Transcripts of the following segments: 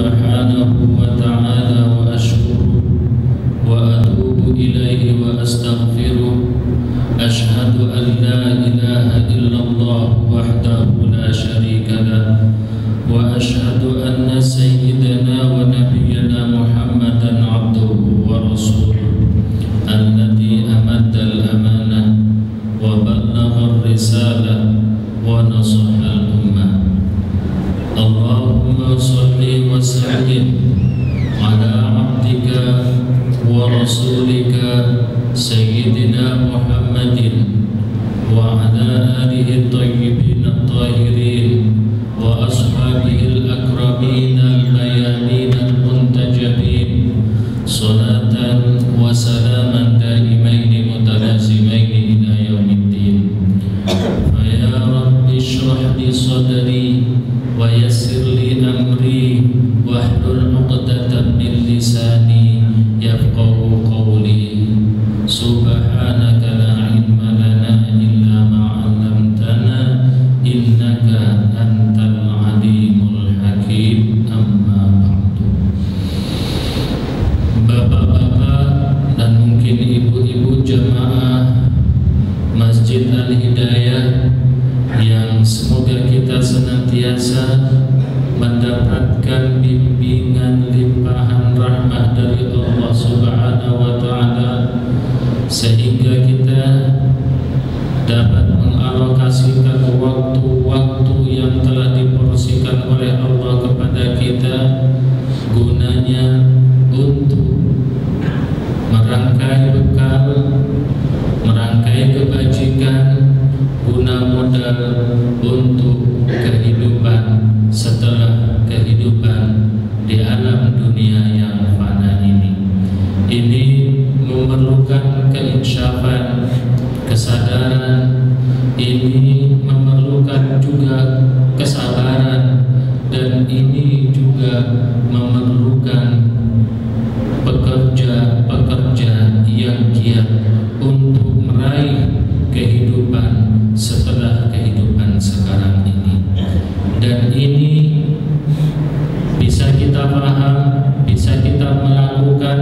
subhanahu wa ta'ala wa ashkuru wa atubu ilaihi wa astaghfiruh. Ashhadu an la ilaha illallah wahdahu la syarika lah wa ashhadu anna sayyidana wa nabiyyana Muhammadan abduhu wa rasuluh alladhi amadda al-amanah wa ballagha ar-risalah wa nasaha al-ummah. Allahumma salli wa sallim ala abdika wa rasulika sayyidina Muhammadin wa ala alihi at-tayyibin at-tahirin wa ashabihi al-akramin al-bayanin al-muntajabin salatan wa salaman daimaini mutalazimaini ila yaumiddin. Ya Rabbi shrah li sadri wa yassir li amri wahlul 'uqdatam min lisani yafqahu qawli. Subhanaka la ilma lana illa ma 'allamtana innaka antal alimul hakim. Amma ba'du. Bapak-bapak dan mungkin ibu-ibu jamaah Masjid Al-Hidayah yang semoga kita senantiasa mendapatkan bimbingan limpahan rahmat dari Allah Subhanahu wa ta'ala, sehingga kita dapat mengalokasikan waktu-waktu yang telah diporsikan oleh Allah kepada kita, gunanya untuk merangkai bekal, merangkai kebajikan, guna modal untuk kehidupan setelah kehidupan di alam dunia yang fana ini. Ini memerlukan keinsyafan, kesadaran, ini memerlukan juga kesabaran, dan ini juga memerlukan pekerja-pekerja yang giat untuk meraih kehidupan setelah kehidupan sekarang ini. Dan ini bisa kita paham, bisa kita melakukan,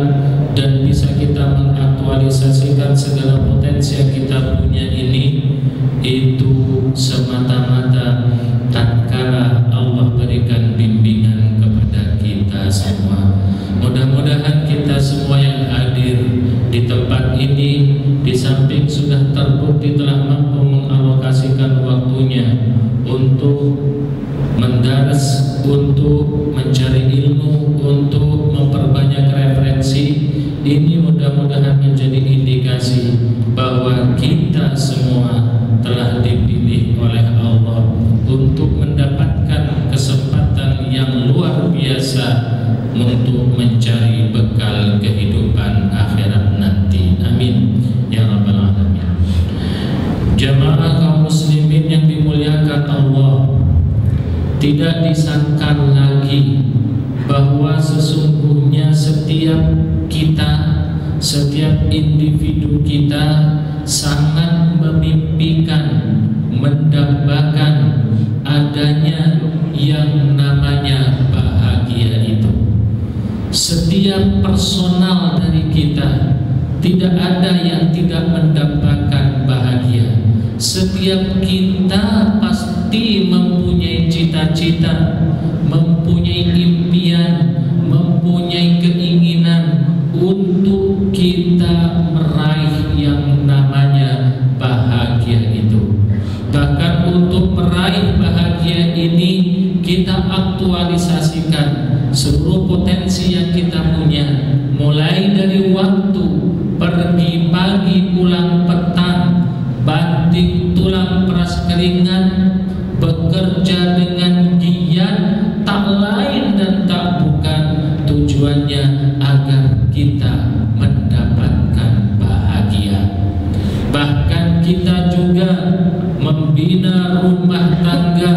dan bisa kita mengaktualisasikan segala potensi yang kita punya ini, itu semata-mata tatkala Allah berikan bimbingan kepada kita semua. Mudah-mudahan kita semua yang hadir di tempat ini, di samping sudah terbukti telah mampu mengalokasikan waktunya untuk mendaras, untuk mencari ilmu, untuk memperbanyak referensi, ini mudah-mudahan menjadi indikasi bahwa kita semua telah dipilih oleh Allah untuk mendapatkan kesempatan yang luar biasa untuk mencari bekal kehidupan akhirat nanti. Amin ya rabbal alamin. Jamaah kaum muslimin yang dimuliakan Allah, tidak disangkal lagi bahwa sesungguhnya setiap kita, setiap individu kita sangat memimpikan, mendambakan adanya yang namanya bahagia itu. Setiap personal dari kita, tidak ada yang tidak mendambakan bahagia. Setiap kita pasti mempunyai cita-cita, mempunyai impian, mempunyai keinginan untuk kita meraih yang namanya bahagia itu. Bahkan untuk meraih bahagia ini, kita aktualisasikan seluruh potensi yang kita punya, mulai dari waktu pergi pagi pulang petang, banting tulang peras keringat, bekerja dengan giat, tak lain dan tak bukan tujuannya agar kita mendapatkan bahagia. Bahkan kita juga membina rumah tangga,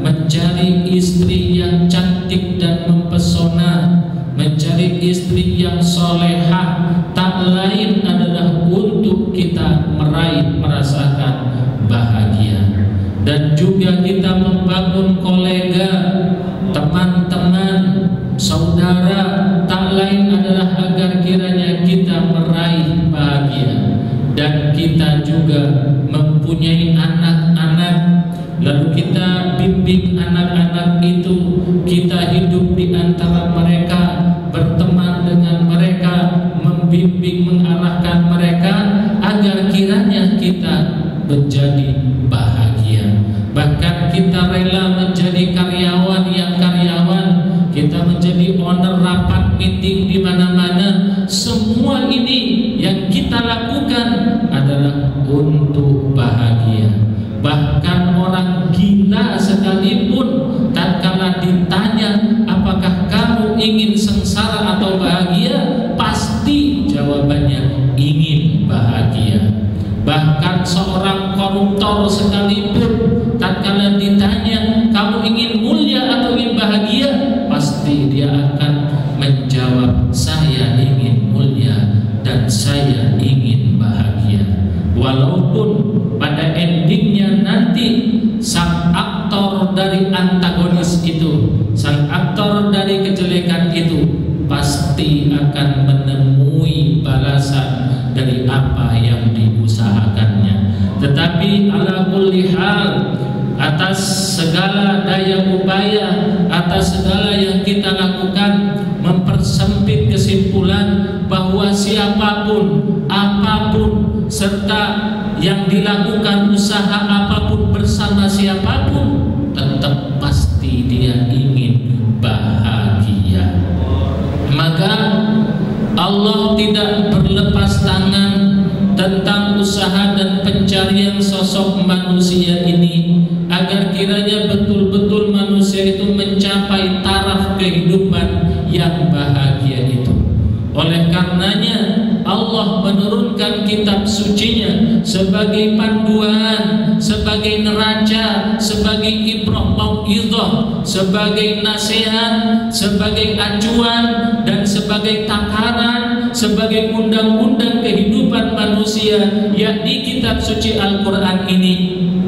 mencari istri yang cantik dan mempesona, mencari istri yang solehah, tak lain adalah untuk kita merasakan bahagia. Dan juga kita membangun kolega, teman-teman, kita juga mempunyai anak-anak, lalu kita bimbing anak-anak itu, kita hidup di antara mereka, berteman dengan mereka, membimbing, mengarahkan mereka agar kiranya kita menjadi bahagia. Bahkan kita rela menjadi karyawan yang karyawan, kita menjadi owner rapat meeting di mana-mana. Semua ini yang kita lakukan adalah untuk bahagia. Bahkan orang gila sekalipun tatkala ditanya apakah kamu ingin sengsara atau bahagia, pasti jawabannya ingin bahagia. Bahkan seorang koruptor sekalipun tatkala ditanya kamu ingin mulia atau ingin bahagia, pasti dia akan menjawab saya ingin mulia dan saya ingin bahagia. Walaupun pada endingnya nanti sang aktor dari antagonis itu, sang aktor dari kejelekan itu pasti akan menemui balasan dari apa yang diusahakannya. Tetapi ala kulli hal, atas segala daya upaya, atas segala yang kita lakukan, mempersempit kesimpulan bahwa siapapun, apapun, serta yang dilakukan usaha apapun bersama siapapun, tetap pasti dia ingin bahagia. Maka Allah tidak berlepas tangan tentang usaha dan pencarian sosok manusia ini, agar kiranya betul-betul manusia itu mencapai taraf kehidupan yang bahagia itu. Oleh karenanya Allah menurunkan kitab sucinya sebagai panduan, sebagai neraca, sebagai ibrah mau'izah, sebagai nasihat, sebagai acuan, dan sebagai takaran, sebagai undang-undang kehidupan manusia, yakni kitab suci Al-Quran ini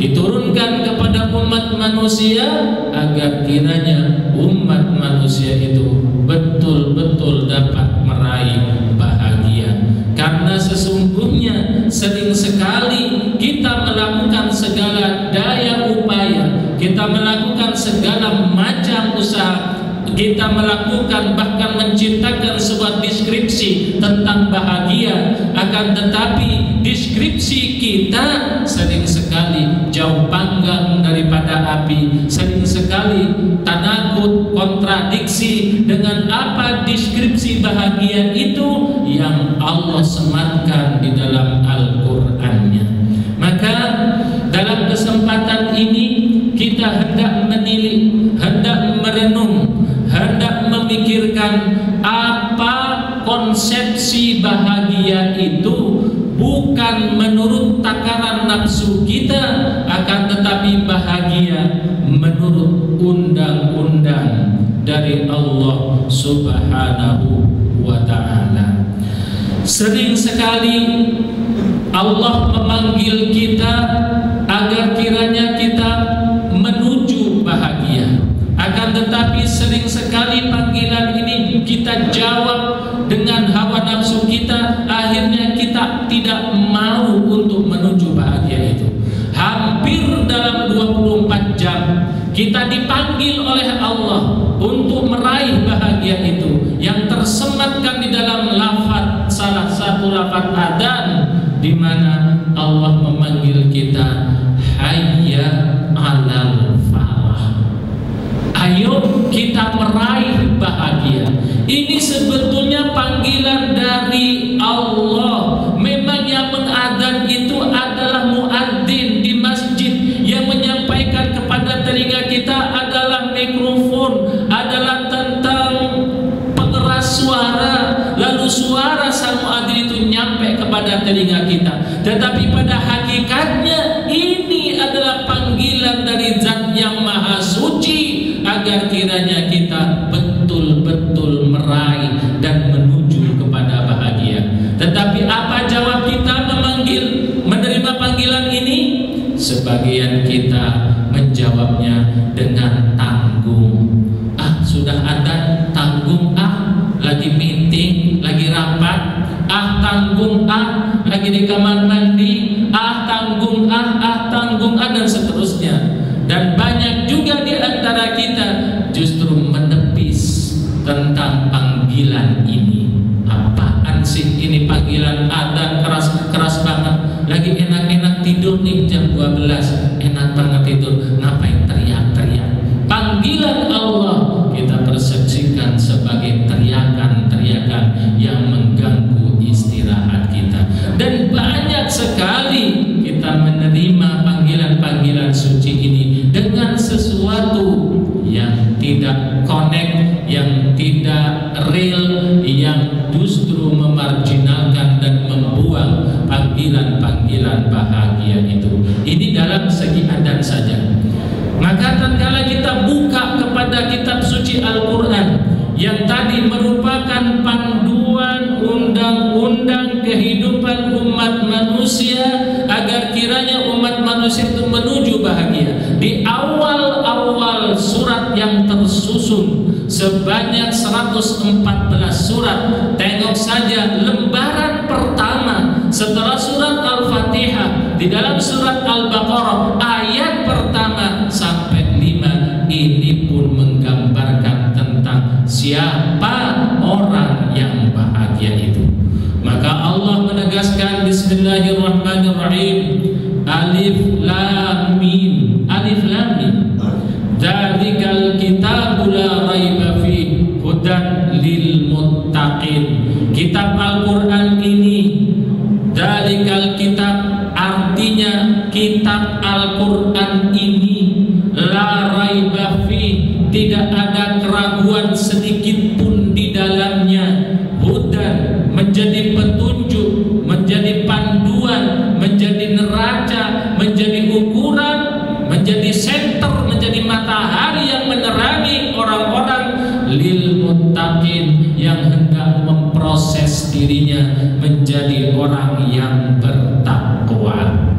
diturunkan kepada umat manusia agar kiranya umat manusia itu betul-betul dapat meraih bahagia. Karena sesungguhnya sering sekali kita melakukan segala daya upaya, kita melakukan segala macam usaha, kita melakukan bahkan menciptakan sebuah deskripsi tentang bahagia, akan tetapi deskripsi kita sering sekali jauh panggang daripada api, sering sekali tanakut, kontradiksi dengan apa deskripsi bahagia itu yang Allah sematkan di dalam Al-Qur'annya. Maka dalam kesempatan ini kita hendak menilik, hendak merenung, hendak memikirkan apa konsepsi bahagia itu, bukan menurut takaran nafsu kita, akan tetapi bahagia menurut undang-undang dari Allah Subhanahu wa ta'ala. Sering sekali Allah memanggil kita agar kiranya kita menuju bahagia. Akan tetapi sering sekali panggilan ini kita jawab dengan hawa nafsu kita, akhirnya kita tidak mau untuk menuju bahagia itu. Hampir dalam 24 jam kita dipanggil oleh Allah untuk meraih bahagia itu, yang tersematkan di dalam lafaz, salah satu lafaz adzan, di mana Allah memanggil kita hayya 'alal falah. Ayo kita meraih bahagia. Ini sebetulnya panggilan dari Allah. Memang yang mengadzan itu adalah muadzin di masjid, yang menyampaikan kepada telinga kita adalah mikrofon, adalah tentang pengeras suara, lalu suara sang muadzin itu nyampe kepada telinga kita. Tetapi pada hakikatnya ini adalah panggilan dari Zat yang Maha Suci, agar kiranya kita betul-betul meraih dan menuju kepada bahagia. Tetapi apa jawab kita menerima panggilan ini? Sebagian kita menjawabnya dengan tanggung. Sudah ada tanggung, lagi meeting, lagi rapat, tanggung, lagi di kamar mandi, tanggung, dan seterusnya. Dan banyak juga di antara kita justru menepis tentang panggilan ini. Apaan sih ini panggilan adzan keras banget, lagi enak-enak tidur nih jam 12, enak banget tidur, ngapain teriak-teriak? Panggilan Allah kita persepsikan sebagai teriakan-teriakan yang mengganggu istirahat kita. Dan banyak sekali kita menerima panggilan-panggilan suci ini dengan sesuatu yang tidak connect, yang tidak real, yang justru memarginalkan dan membuang panggilan-panggilan bahagia itu. Ini dalam segi adzan saja. Maka tatkala kita buka kepada kitab suci Al-Quran yang tadi merupakan panduan undang-undang kehidupan umat manusia agar kiranya umat manusia itu menuju bahagia. Di awal-awal surat yang tersusun sebanyak 114 surat, tengok saja lembaran pertama setelah surat Al-Fatihah di dalam surat Al-Baqarah ayat pertama sampai 5 ini pun menggambarkan tentang siapa orang yang bahagia itu. Maka Allah menegaskan Bismillahirrahmanirrahim, Alif Lam Mim, Alif Lam Mim, Dzalikal kitabu la raiba fi hudan lil muttaqin. Kitab Al-Quran ini, Dzalikal kitab, artinya kitab Al-Quran ini, la raiba fi, tidak ada keraguan sedikit pun di dalamnya. Hudan, menjadi petunjuk, menjadi panduan, menjadi neraca, menjadi ukuran, menjadi senter, menjadi matahari yang menerangi orang-orang lil muttaqin yang hendak memproses dirinya menjadi orang yang bertakwa.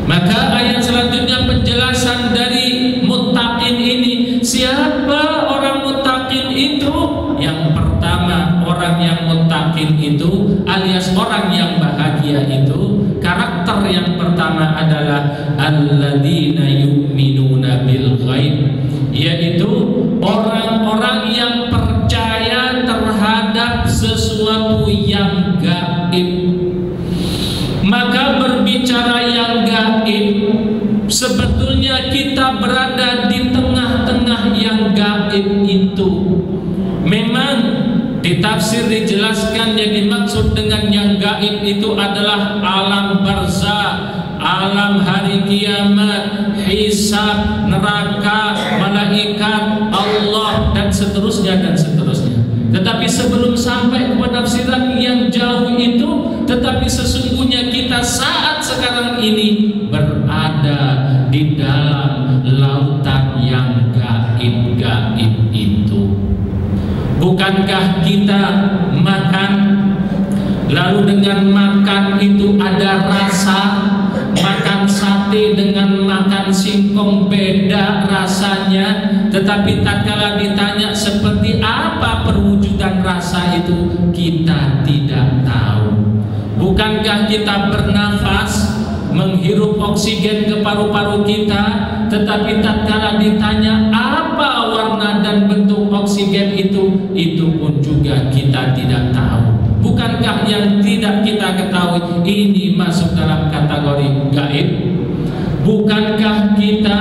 Maka ayat selanjutnya penjelasan dari muttaqin ini. Siapa orang muttaqin itu? Yang pertama, orang yang muttaqin itu alias orang yang bahagia itu, karakter yang pertama adalah alladzina yu'minuna bil ghaib, yaitu orang-orang yang percaya terhadap sesuatu yang gaib. Maka berbicara yang gaib, sebetulnya kita berada di tengah-tengah yang gaib itu. Memang di tafsir dijelaskan yang dimaksud dengan yang gaib itu adalah alam barzakh, alam hari kiamat, hisab, neraka, malaikat, Allah, dan seterusnya dan seterusnya. Tetapi sebelum sampai ke penafsiran yang jauh itu, tetapi sesungguhnya kita saat sekarang ini berada di dalam lautan yang gaib-gaib itu. Bukankah kita makan, lalu dengan makan itu ada rasa? Makan sate dengan makan singkong beda rasanya. Tetapi tak kala ditanya seperti apa perwujudan rasa itu, kita tidak tahu. Bukankah kita bernafas, menghirup oksigen ke paru-paru kita, tetapi tak kala ditanya apa warna dan bentuk oksigen itu pun juga kita tidak tahu. Bukankah yang tidak kita ketahui ini masuk dalam kategori gaib? Bukankah kita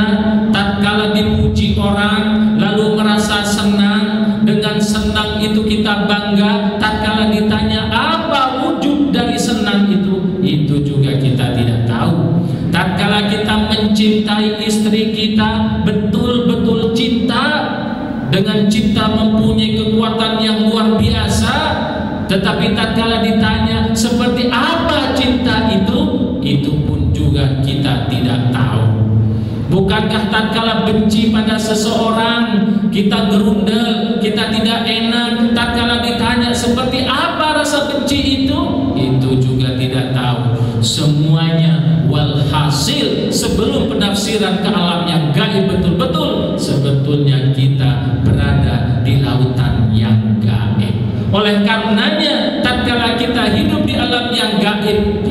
tatkala dipuji orang lalu merasa senang, dengan senang itu kita bangga, tatkala ditanya apa wujud dari senang itu juga kita tidak tahu. Tatkala kita mencintai istri kita, betul-betul cinta, dengan cinta mempunyai kekuatan yang luar biasa, tetapi tatkala ditanya seperti apa cinta itu pun juga kita tidak tahu. Bukankah tatkala benci pada seseorang kita gerundel, kita tidak enak, tatkala ditanya seperti apa rasa benci itu juga tidak tahu. Semuanya walhasil sebelum penafsiran ke alam yang gaib betul-betul, sebetulnya kita berada di lautan yang gaib. Oleh karenanya tatkala kita hidup di alam yang gaib,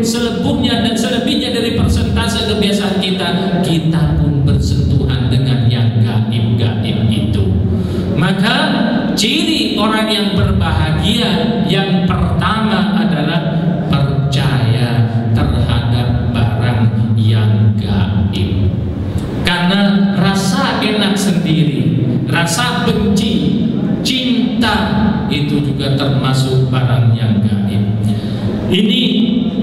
selebuhnya dan selebihnya dari persentase kebiasaan kita pun bersentuhan dengan yang gaib-gaib itu. Maka ciri orang yang berbahagia yang pertama adalah percaya terhadap barang yang gaib. Karena rasa enak sendiri, rasa benci, cinta itu juga termasuk barang yang gaib. Ini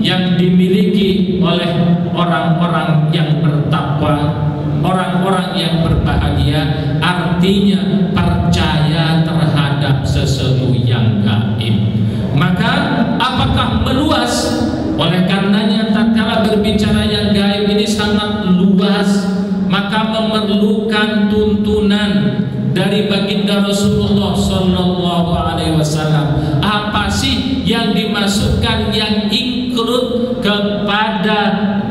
yang dimiliki oleh orang-orang yang bertakwa, orang-orang yang berbahagia, artinya percaya terhadap sesuatu yang gaib. Maka apakah meluas? Oleh karenanya tatkala berbicara yang gaib ini sangat luas, maka memerlukan tuntunan dari baginda Rasulullah Sallallahu Alaihi Wasallam. Apa sih yang dimasukkan, yang include kepada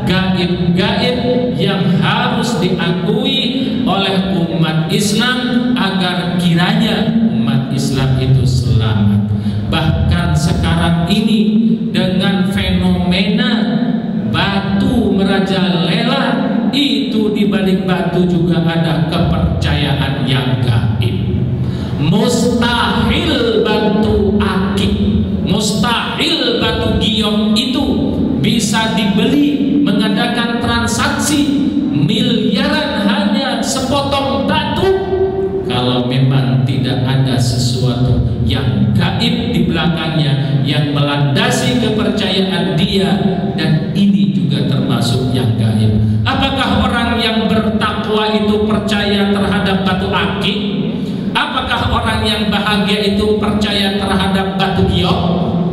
gaib-gaib yang harus diakui oleh umat Islam agar kiranya umat Islam itu selamat. Bahkan sekarang ini dengan fenomena batu merajalela, itu di balik batu juga ada kepercayaan yang gaib. Mustahil batu akik, mustahil batu giok itu bisa dibeli, mengadakan transaksi miliaran hanya sepotong batu kalau memang tidak ada sesuatu yang gaib di belakangnya yang melandasi kepercayaan dia, dan ini juga termasuk yang gaib. Apakah orang yang bertakwa itu percaya terhadap batu akik? Apakah orang yang bahagia itu percaya terhadap batu giok?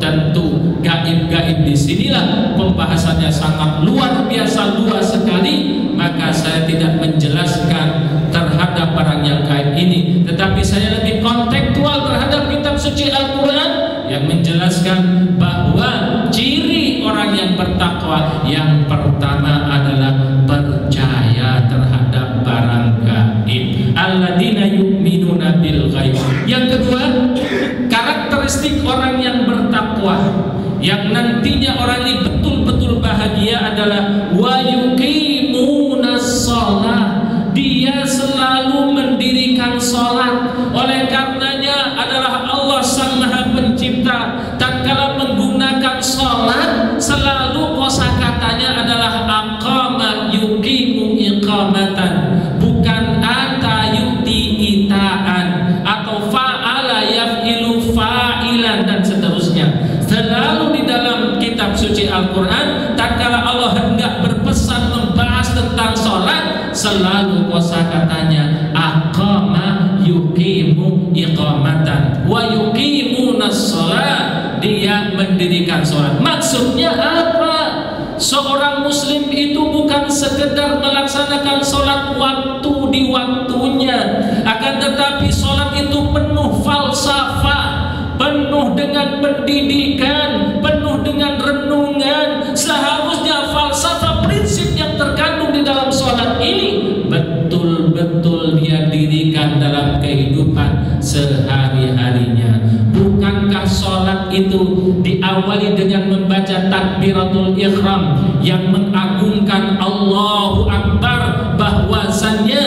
Tentu gaib-gaib di sinilah pembahasannya sangat luar biasa luas sekali. Maka saya tidak menjelaskan terhadap barang yang gaib ini, tetapi saya lebih kontekstual terhadap kitab suci Al-Quran yang menjelaskan bahwa ciri orang yang bertakwa yang pertama adalah percaya terhadap barang gaib. Alladzina yu'minuna bil ghaib. Yang kedua, karakteristik orang yang bertakwa yang nantinya orang ini betul-betul bahagia adalah wa yuqimunas shalah. Dia selalu mendirikan sholat. Oleh karenanya adalah Allah Sang Maha Pencipta, tatkala menggunakan sholat selalu kosakatanya adalah aqama yuqimu iqamatan, bukan ata yu'ti itaan atau fa'ala yaf'ilu fa'ilan dan seterusnya. Selalu di dalam kitab suci Al-Quran tatkala Allah hendak berpesan membahas tentang sholat, selalu kosakatanya aqama yuqimu iqamatan wa yuqimunas shalah. Dia mendirikan sholat. Maksudnya apa? Seorang muslim itu bukan sekedar melaksanakan sholat waktu di waktunya, akan tetapi sholat itu penuh falsafah, penuh dengan pendidikan, penuh dengan renungan. Seharusnya falsafah prinsip yang terkandung di dalam sholat ini betul-betul dia dirikan dalam kehidupan sehari-harinya. Bukankah sholat itu diawali dengan membaca takbiratul ihram yang mengagungkan Allahu Akbar, bahwasannya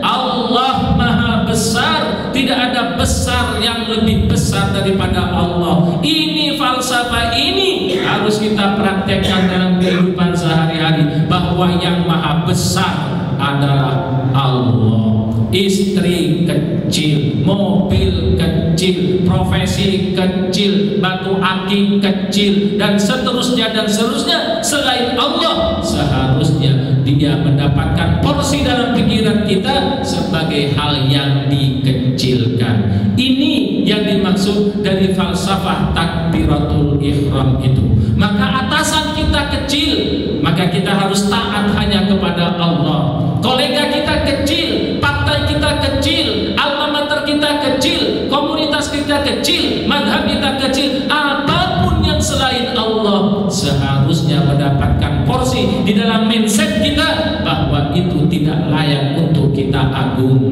Allah Maha Besar, tidak ada besar yang lebih besar daripada Allah. Ini falsafah ini harus kita praktekkan dalam kehidupan sehari-hari, bahwa yang Maha Besar adalah Allah. Istri kecil, mobil kecil, profesi kecil, batu akik kecil, dan seterusnya dan seterusnya. Selain Allah, seharusnya dia mendapatkan porsi dalam pikiran kita sebagai hal yang dikecilkan. Ini yang dimaksud dari falsafah takbiratul ihram itu. Maka atasan kita kecil, maka kita harus taat hanya kepada Allah. Kolega kita kecil, partai kita kecil, alma mater kita kecil, komunitas kita kecil, madhab kita kecil, apapun yang selain Allah seharusnya mendapatkan porsi di dalam mindset kita, bahwa itu tidak layak untuk kita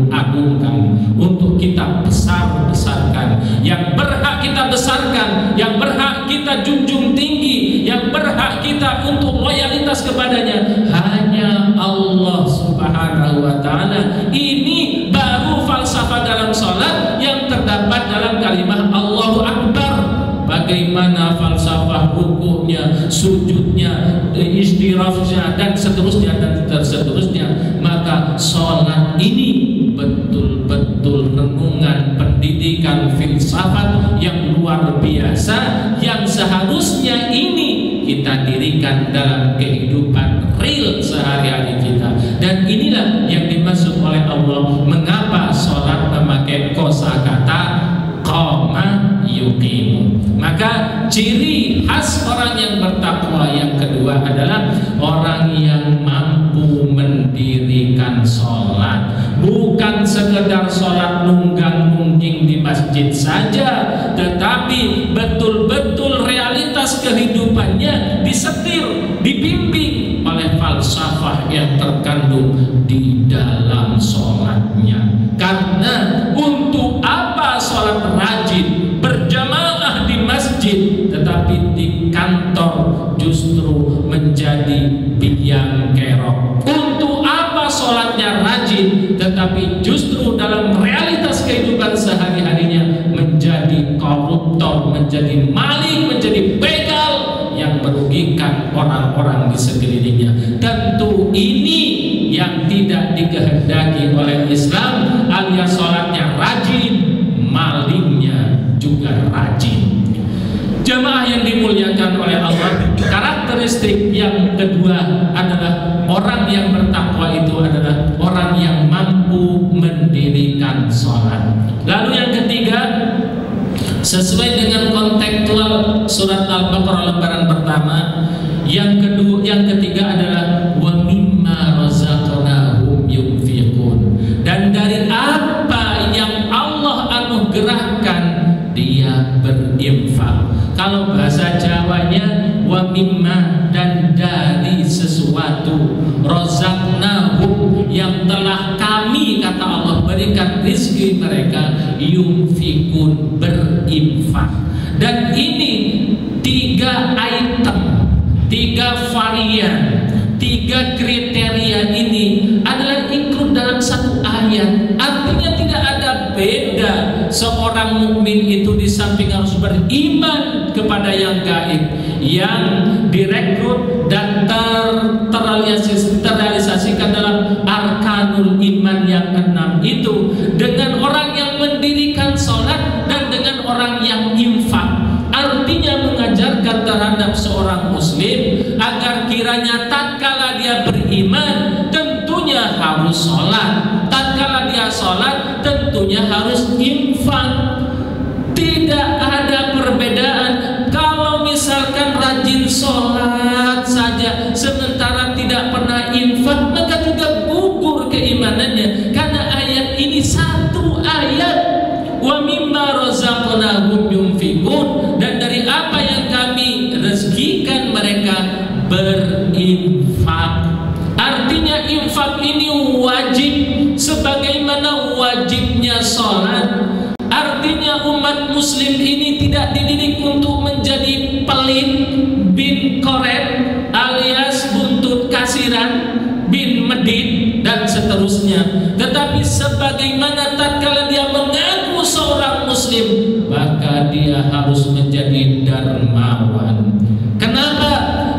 agungkan, untuk kita besar-besarkan. Yang berhak kita besarkan, yang berhak kita junjung tinggi, yang berhak kita loyalitas kepadanya hanya Allah Subhanahu wa Ta'ala. Ini baru falsafah dalam sholat yang terdapat dalam kalimat Allahu Akbar. Bagaimana falsafah rukuknya, sujudnya, istirafnya, dan seterusnya, maka sholat ini betul-betul renungan pendidikan filsafat yang luar biasa, yang seharusnya ini kita dirikan dalam kehidupan real sehari-hari kita. Dan inilah yang dimaksud oleh Allah mengapa sholat memakai kosakata qama yuqimu. Maka ciri khas orang yang bertakwa yang kedua adalah orang yang mampu mendirikan sholat. Bukan sekedar sholat nunggang-nungging di masjid saja, tetapi betul-betul realitas kehidupannya disetir, dibimbing oleh falsafah yang terkandung di dalam sholatnya. Karena untuk apa sholat rajin berjamaah di masjid, tetapi di kantor justru menjadi biang kerok? Untuk apa sholatnya rajin, tetapi justru dalam realitas kehidupan sehari-harinya menjadi koruptor, menjadi maling, menjadi begal yang merugikan orang-orang di sekelilingnya? Tentu ini yang tidak dikehendaki oleh Islam, alias sholatnya rajin, malingnya juga rajin. Jamaah yang dimuliakan oleh Allah, karakteristik yang kedua adalah orang yang bertakwa itu adalah orang yang mampu mendirikan sholat. Lalu yang ketiga, sesuai dengan kontekstual surat Al-Baqarah lembaran pertama, yang ketiga adalah wa mimma razaqnahum yunfiqun. Dan dari apa yang Allah anugerahkan dia berinfak. Kalau bahasa Jawanya wa mimma, dan dari sesuatu, razaqnahum, yang telah kami, kata Allah, berikan rizki mereka, yunfikun, berinfak. Dan ini 3 item, 3 varian, 3 kriteria ini adalah ikut dalam satu ayat. Artinya tidak ada beda. Seorang mukmin itu di samping harus beriman kepada yang gaib, yang direkrut dan terrealisasikan dalam arkanul iman yang 6 itu, dengan orang yang mendirikan sholat dan dengan orang yang infak. Artinya mengajarkan terhadap seorang muslim agar kiranya tatkala dia beriman tentunya harus sholat, tatkala dia sholat tentunya harus infak. Tidak ada perbedaan. Kalau misalkan rajin sholat saja sementara tidak pernah infak, maka juga gugur keimanannya. Karena ayat ini satu ayat, wa mimma razaqnahum yunfikun, dan dari apa yang kami rezekikan mereka berinfak. Artinya infak ini wajib sebagaimana wajibnya sholat. Artinya umat muslim ini tidak dididik untuk menjadi pelit, bin koret, alias buntut kasiran, bin medit, dan seterusnya. Tetapi sebagaimana tatkala dia mengaku seorang muslim, maka dia harus menjadi dermawan. Kenapa?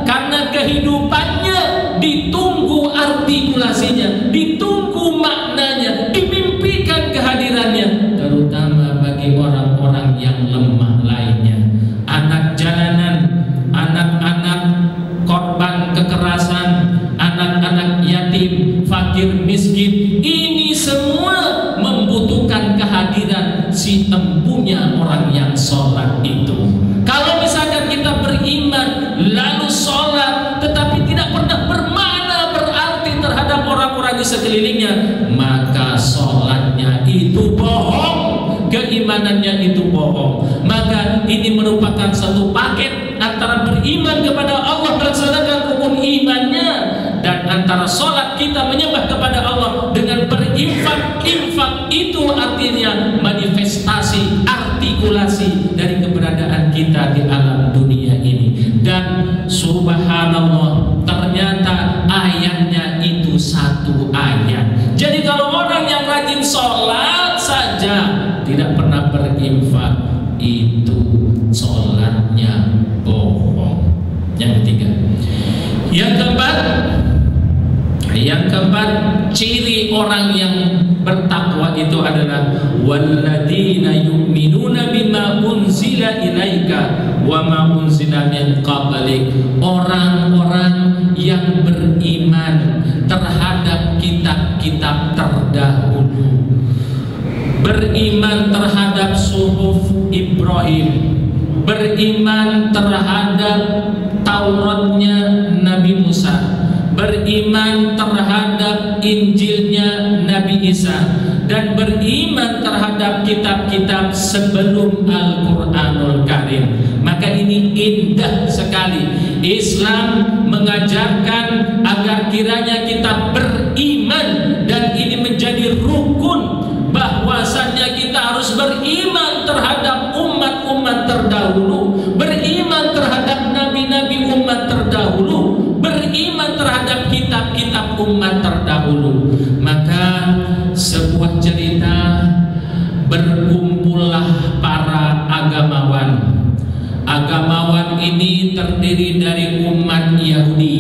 Karena kehidupannya ditunggu artikulasinya, ditunggu maknanya, dimimpikan kehadirannya, terutama bagi orang-orang yang lemah lainnya. Anak jalanan, anak-anak korban kekerasan, anak-anak yatim, fakir, miskin, ini semua membutuhkan kehadiran si empunya orang yang sholat itu. Kalau misalkan kita beriman lalu sholat tetapi tidak pernah bermakna berarti terhadap orang-orang di sekelilingnya, maka sholatnya itu bohong, keimanannya itu bohong. Maka ini merupakan satu paket antara beriman kepada Allah, melaksanakan rukun imannya, dan antara sholat kita menyembah kepada Allah dengan berinfak. Infak itu artinya manifestasi, artikulasi dari keberadaan kita di alam dunia ini. Dan subhanallah, ternyata sholat saja tidak pernah berinfak, itu sholatnya bohong. Yang ketiga. Yang keempat, ciri orang yang bertakwa itu adalah walladzina yu'minuna bima unzila ilaika wa ma unzila min qablik. Orang-orang yang beriman terhadap kitab-kitab terdahulu, beriman terhadap suhuf Ibrahim, beriman terhadap Tauratnya Nabi Musa, beriman terhadap Injilnya Nabi Isa, dan beriman terhadap kitab-kitab sebelum Al-Quranul Karim. Maka ini indah sekali. Islam mengajarkan agar kiranya kita beriman, dan ini menjadi rukun, bahwasannya kita harus beriman terhadap umat-umat terdahulu, beriman terhadap nabi-nabi umat terdahulu, beriman terhadap kitab-kitab umat terdahulu. Maka sebuah cerita, berkumpullah para agamawan. Agamawan ini terdiri dari umat Yahudi,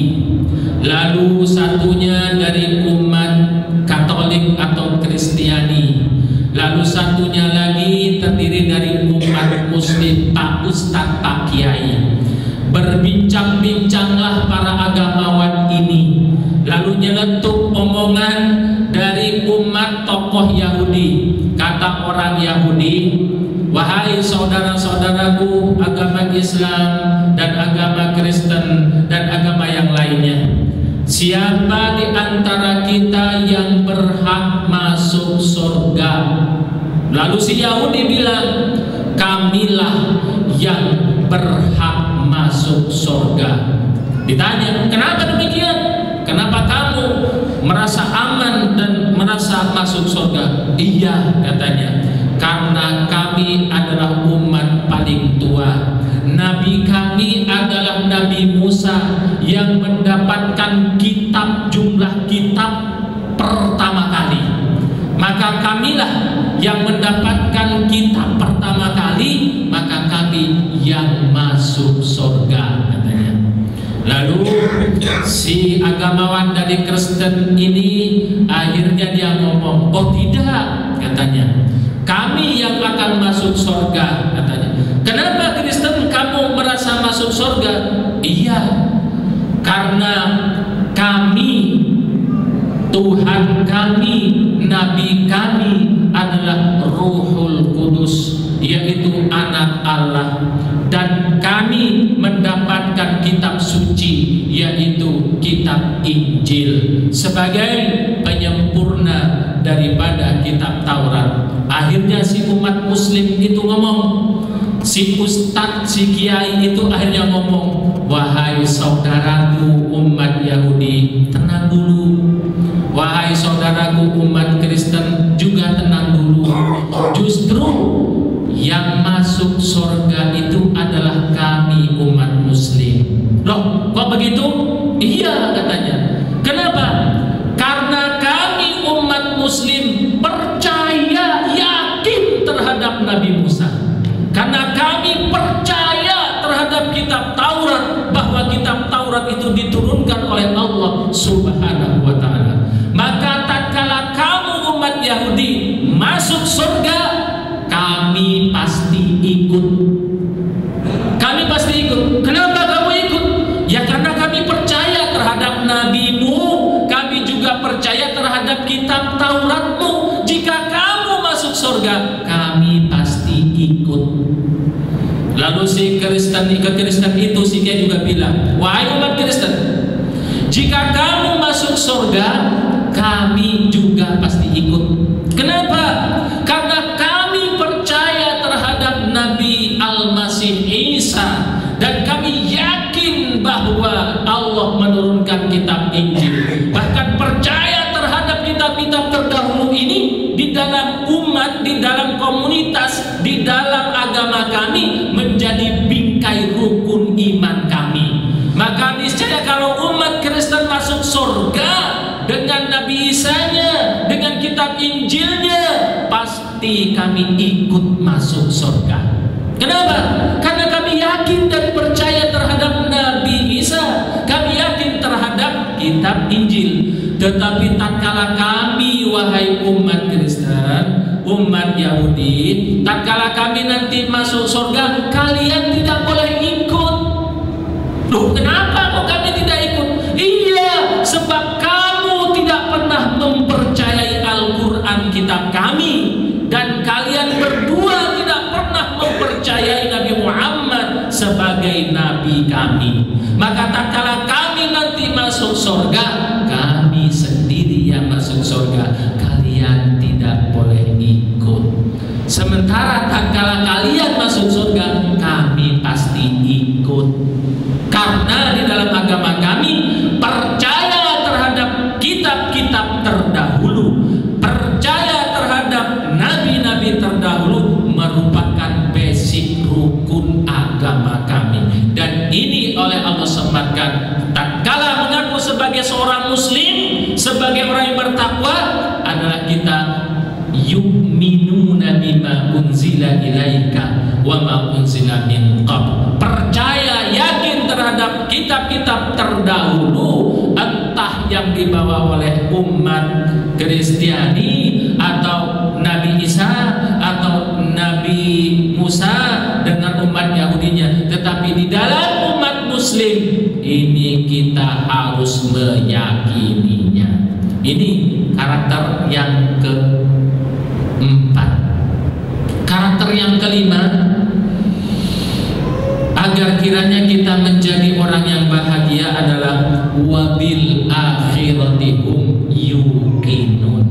lalu satunya dari umat Katolik atau Kristiani, lalu satunya lagi terdiri dari umat Muslim, Pak Ustadz, Pak Kiai. Berbincang-bincanglah para agamawan ini, lalu nyeletuk omongan dari umat tokoh Yahudi. Kata orang Yahudi, wahai saudara-saudaraku agama Islam dan agama Kristen dan agama yang lainnya, siapa di antara kita yang berhak masuk surga? Lalu si Yahudi bilang, kamilah yang berhak masuk surga. Ditanya, kenapa demikian? Kenapa kamu merasa aman dan merasa masuk surga? Iya, katanya, karena kami adalah umat paling tua. Nabi kami adalah Nabi Musa yang mendapatkan kitab, jumlah kitab pertama kali. Maka kamilah yang mendapatkan kitab pertama kali, maka kami yang masuk surga, katanya. Lalu si agamawan dari Kristen ini akhirnya dia ngomong, oh tidak, katanya, kami yang akan masuk surga, katanya. Kenapa Kristen kamu merasa masuk surga? Iya, karena kami, Tuhan kami, Nabi kami adalah Ruhul Kudus, yaitu anak Allah, dan kami mendapatkan kitab suci, yaitu kitab Injil, sebagai penyempurna daripada kitab Taurat. Akhirnya si umat Muslim itu ngomong, si ustadz, si kiai itu akhirnya ngomong, wahai saudaraku umat Yahudi, tenang dulu. Wahai saudaraku umat Kristen, juga tenang dulu. Justru yang masuk surga itu adalah kami umat Muslim. Loh, kok begitu? Iya, katanya. Kenapa? Karena kami umat Muslim percaya, yakin terhadap Nabi Musa. Karena kami percaya terhadap kitab Taurat, bahwa kitab Taurat itu diturunkan oleh Allah Subhanahu wa ta'ala. Maka tatkala kamu umat Yahudi masuk surga, kami pasti ikut. Kami pasti ikut. Kenapa kamu ikut? Ya karena kami percaya terhadap nabimu, kami juga percaya terhadap kitab Tauratmu. Jika kamu masuk surga, kami pasti ikut. Lalu si Kristen itu, si dia juga bilang, wahai umat Kristen, jika kamu masuk surga, kami juga pasti ikut. Kenapa? Karena kami percaya terhadap Nabi Al-Masih Isa, dan kami yakin bahwa Allah menurunkan kitab Injil. Bahkan percaya terhadap kitab-kitab terdahulu ini di dalam umat, di dalam komunitas, di dalam agama kami menjadi bingkai rukun iman kami. Maka niscaya kalau umat Kristen masuk surga dengan Nabi Isanya, dengan kitab Injilnya, pasti kami ikut masuk surga. Kenapa? Karena kami yakin dan percaya terhadap Nabi Isa, kami yakin terhadap kitab Injil. Tetapi tatkala kami, wahai umat Kristen, umat Yahudi, tatkala kami nanti masuk surga, kalian tidak boleh ikut. Loh, kenapa kok kami tidak ikut? Iya, sebab kamu tidak pernah mempercayai Al-Quran kitab kami, dan kalian berdua tidak pernah mempercayai Nabi Muhammad sebagai Nabi kami. Maka tatkala kami nanti masuk surga, kami sendiri yang masuk surga, kalian tidak boleh ikut. Sementara tatkala kalian masuk surga, kami pasti ikut. Karena di dalam agama kami percaya terhadap kitab-kitab terdahulu, percaya terhadap nabi-nabi terdahulu merupakan basic rukun agama kami. Dan ini oleh Allah sematkan, tatkala mengaku sebagai seorang muslim, sebagai orang yang bertakwa, adalah kita yu'minuna bima unzila ilaika wa ma unzila min qabl. Percaya, yakin terhadap kitab-kitab terdahulu, entah yang dibawa oleh umat Kristiani atau Nabi Isa atau Nabi Musa dengan umat Yahudinya, tetapi di dalam umat Muslim ini kita harus meyakininya. Ini karakter yang keempat. Karakter yang kelima, agar kiranya kita menjadi orang yang bahagia, adalah wabil akhiratihum yuqinun.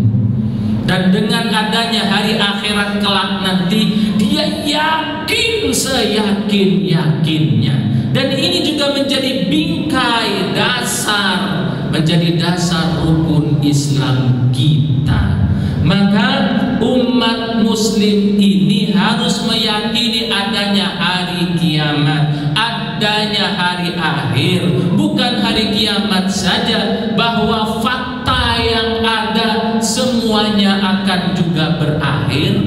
Dan dengan adanya hari akhirat kelak nanti, dia yakin seyakin-yakinnya. Dan ini juga menjadi bingkai dasar, menjadi dasar rukun Islam kita. Maka umat muslim ini harus meyakini adanya hari kiamat, adanya hari akhir. Bukan hari kiamat saja, bahwa fakta yang ada semuanya akan juga berakhir.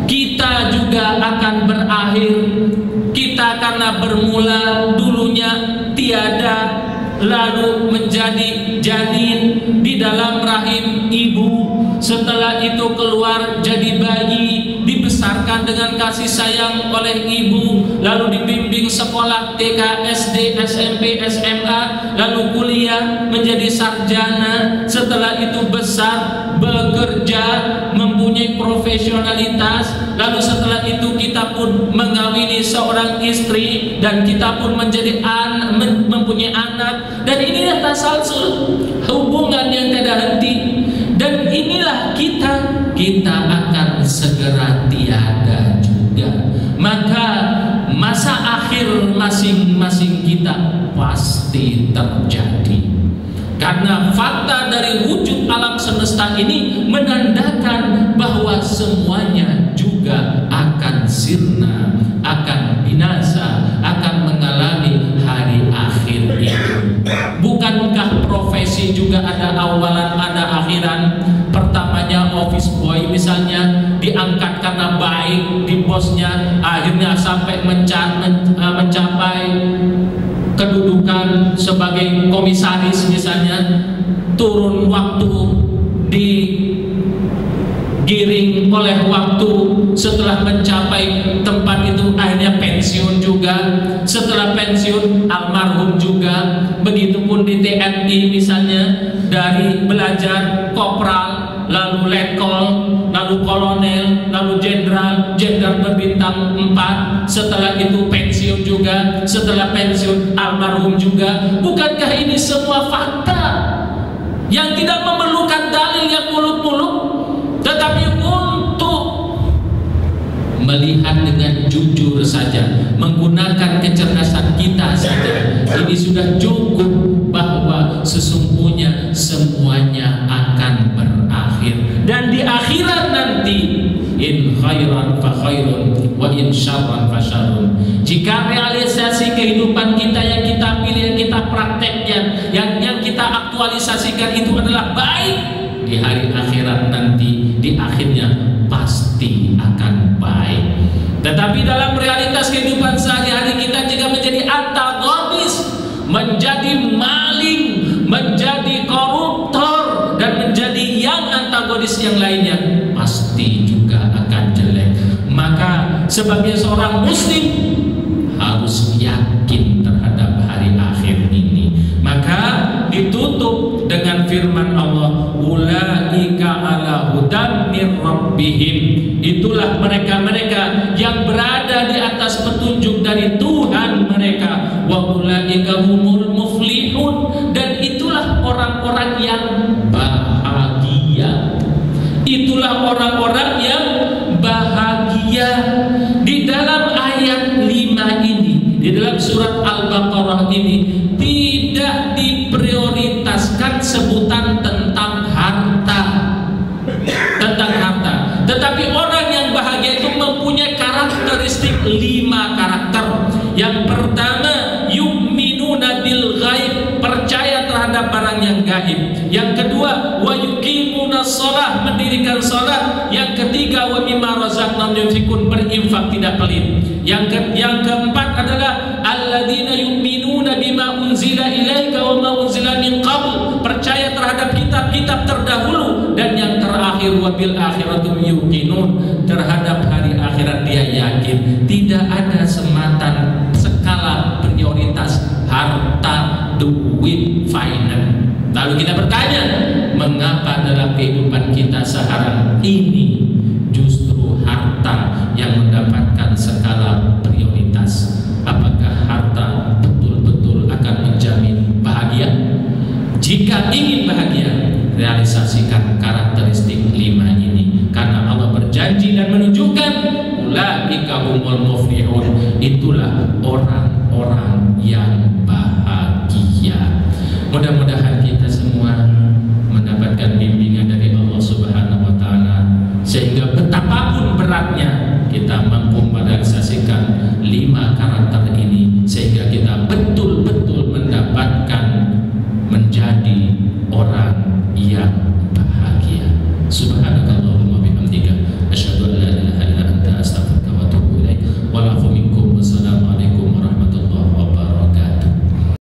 Kita juga akan berakhir. Kita karena bermula dulunya tiada, lalu menjadi janin di dalam rahim ibu, setelah itu keluar jadi bayi, dibesarkan dengan kasih sayang oleh ibu, lalu dibimbing sekolah TK, SD, SMP, SMA, lalu kuliah menjadi sarjana, setelah itu besar, bekerja, mempunyai profesionalitas, lalu setelah itu kita pun mengawini seorang istri, dan kita pun menjadi mempunyai anak, dan inilah tasalsul, hubungan yang tiada henti. Dan inilah kita akan segera tiada juga. Maka masa akhir masing-masing kita pasti terjadi. Karena fakta dari wujud alam semesta ini menandakan bahwa semuanya juga akan sirna, akan binasa, akan mengalami hari akhir itu. Bukankah profesi juga ada awalan, ada akhiran? Pertamanya office boy misalnya, diangkat karena baik di bosnya, akhirnya sampai mencapai kedudukan sebagai komisaris misalnya, turun waktu, digiring oleh waktu, setelah mencapai tempat itu akhirnya pensiun juga, setelah pensiun almarhum juga. Begitupun di TNI misalnya, dari belajar kopral, lalu letkol, lalu kolonel, lalu jenderal berbintang 4, setelah itu pensiun juga, setelah pensiun almarhum juga. Bukankah ini semua fakta yang tidak memerlukan dalil yang muluk-muluk, tetapi untuk melihat dengan jujur saja, menggunakan kecerdasan kita saja, ini sudah cukup bahwa sesungguhnya semuanya akan berakhir. Dan di akhirat nanti, in khairan fa khairun wa in syarran fa syarrun. Jika realisasi kehidupan kita yang kita pilih, yang kita praktekkan, yang kita aktualisasikan itu adalah baik, di hari akhirat nanti, di akhirnya pasti pasti akan baik. Tetapi dalam realitas kehidupan sehari-hari kita jika menjadi antagonis, menjadi maling, menjadi koruptor, dan menjadi yang antagonis yang lainnya, pasti juga akan jelek. Maka sebagai seorang muslim harus yakin terhadap hari akhir ini. Maka ditutup dengan firman Allah, ulaika ala hudan mir rabbihim. Itulah mereka-mereka yang berada di atas petunjuk dari Tuhan mereka. Wa ulaika humul muflihun. Dan itulah orang-orang yang bahagia. Itulah orang-orang yang bahagia. Di dalam ayat 5 ini, di dalam surat Al-Baqarah ini, tidak diprioritaskan sebutan tentang harta. Tetapi orang yang bahagia itu mempunyai karakteristik 5 karakter. Yang pertama, yu'minuna bil ghaib, percaya terhadap barang yang gaib. Yang kedua, wa yuqimuna shalah, mendirikan salat. Yang ketiga, wa mimma razaqnahum yunfikun, berinfak tidak pelit. Yang keempat adalah alladzina yu'minuna bima unzila ilaika wa ma unzila min qabl, percaya terhadap kitab-kitab terdahulu. Dan yang terakhir, wa bil akhiratum yuqinun, terhadap hari akhirat dia yakin. Tidak ada sematan skala prioritas harta, duit, finance. Lalu kita bertanya, mengapa dalam kehidupan kita sekarang ini justru harta yang mendapatkan skala prioritas? Apakah harta betul-betul akan menjamin bahagia? Jika ingin bahagia, realisasikan karakteristik 5 ini, karena Allah berjanji dan menunjukkan ulaika humul muflihun, itulah orang-orang yang bahagia. Mudah-mudahan kita semua mendapatkan bimbingan dari Allah Subhanahu wa taala, sehingga betapapun beratnya kita mampu merealisasikan 5 karakter